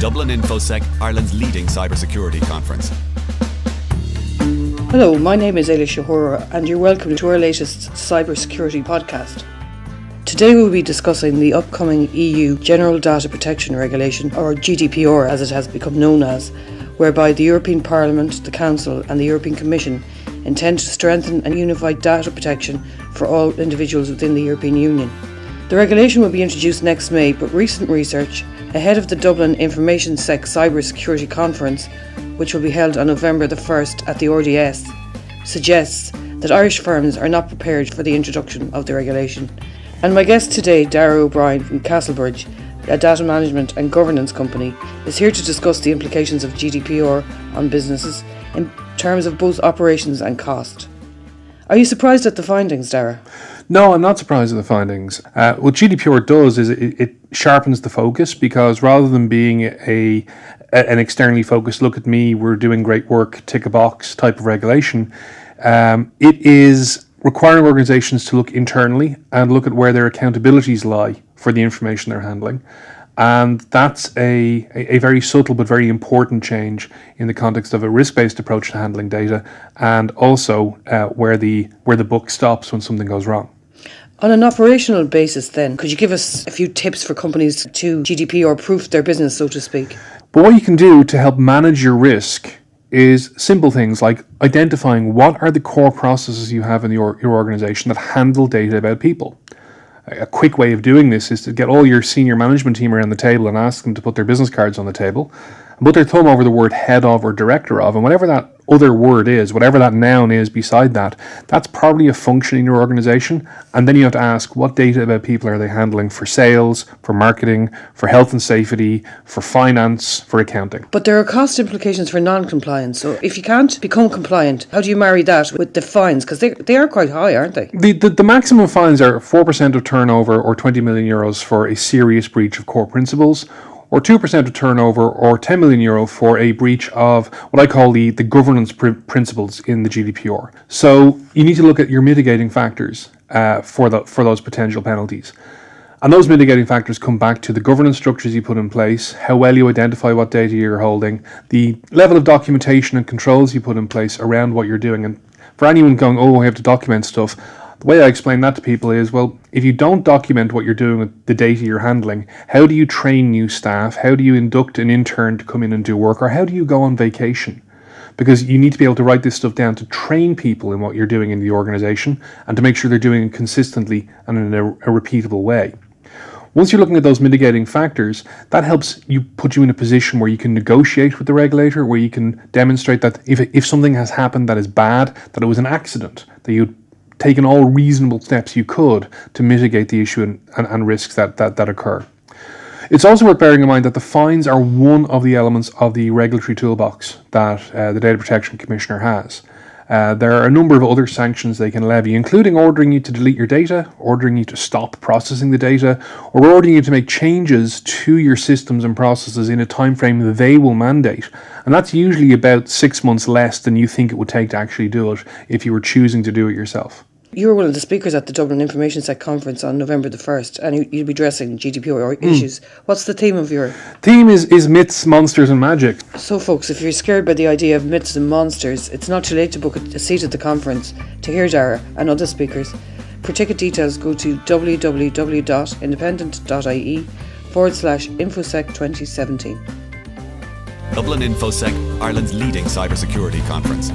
Dublin InfoSec, Ireland's leading cybersecurity conference. Hello, my name is Eilish Shahura and you're welcome to our latest cybersecurity podcast. Today we'll be discussing the upcoming EU General Data Protection Regulation, or GDPR as it has become known as, whereby the European Parliament, the Council and the European Commission intend to strengthen and unify data protection for all individuals within the European Union. The regulation will be introduced next May, but recent research ahead of the Dublin InfoSec Cybersecurity Conference, which will be held on November the 1st at the RDS, suggests that Irish firms are not prepared for the introduction of the regulation. And my guest today, Dara O'Brien from Castlebridge, a data management and governance company, is here to discuss the implications of GDPR on businesses in terms of both operations and cost. Are you surprised at the findings, Dara? No, I'm not surprised at the findings. What GDPR does is it sharpens the focus, because rather than being an externally focused, look at me, we're doing great work, tick a box type of regulation, it is requiring organisations to look internally and look at where their accountabilities lie for the information they're handling. And that's a very subtle but very important change in the context of a risk-based approach to handling data, and also where the buck stops when something goes wrong. On an operational basis then, could you give us a few tips for companies to GDPR-proof their business, so to speak? But what you can do to help manage your risk is simple things like identifying what are the core processes you have in your organisation that handle data about people. A quick way of doing this is to get all your senior management team around the table and ask them to put their business cards on the table and put their thumb over the word head of or director of, and whatever that other word is, whatever that noun is beside that, that's probably a function in your organisation. And then you have to ask, what data about people are they handling for sales, for marketing, for health and safety, for finance, for accounting? But there are cost implications for non-compliance. So if you can't become compliant, how do you marry that with the fines? Because they are quite high, aren't they? The maximum fines are 4% of turnover or 20 million euros for a serious breach of core principles, or 2% of turnover or 10 million euro for a breach of what I call the governance principles in the GDPR. So you need to look at your mitigating factors for those potential penalties. And those mitigating factors come back to the governance structures you put in place, how well you identify what data you're holding, the level of documentation and controls you put in place around what you're doing. And for anyone going, oh, I have to document stuff, the way I explain that to people is, well, if you don't document what you're doing with the data you're handling, how do you train new staff? How do you induct an intern to come in and do work? Or how do you go on vacation? Because you need to be able to write this stuff down to train people in what you're doing in the organisation and to make sure they're doing it consistently and in a repeatable way. Once you're looking at those mitigating factors, that helps put you in a position where you can negotiate with the regulator, where you can demonstrate that if something has happened that is bad, that it was an accident, that you'd taken all reasonable steps you could to mitigate the issue and risks that occur. It's also worth bearing in mind that the fines are one of the elements of the regulatory toolbox that the Data Protection Commissioner has. There are a number of other sanctions they can levy, including ordering you to delete your data, ordering you to stop processing the data, or ordering you to make changes to your systems and processes in a time frame that they will mandate. And that's usually about 6 months less than you think it would take to actually do it if you were choosing to do it yourself. You were one of the speakers at the Dublin InfoSec conference on November the 1st, and you'll be addressing GDPR issues. What's the theme of your... Theme is myths, monsters and magic. So folks, if you're scared by the idea of myths and monsters, it's not too late to book a seat at the conference to hear Dara and other speakers. For ticket details, go to www.independent.ie/InfoSec 2017. Dublin InfoSec, Ireland's leading cybersecurity conference.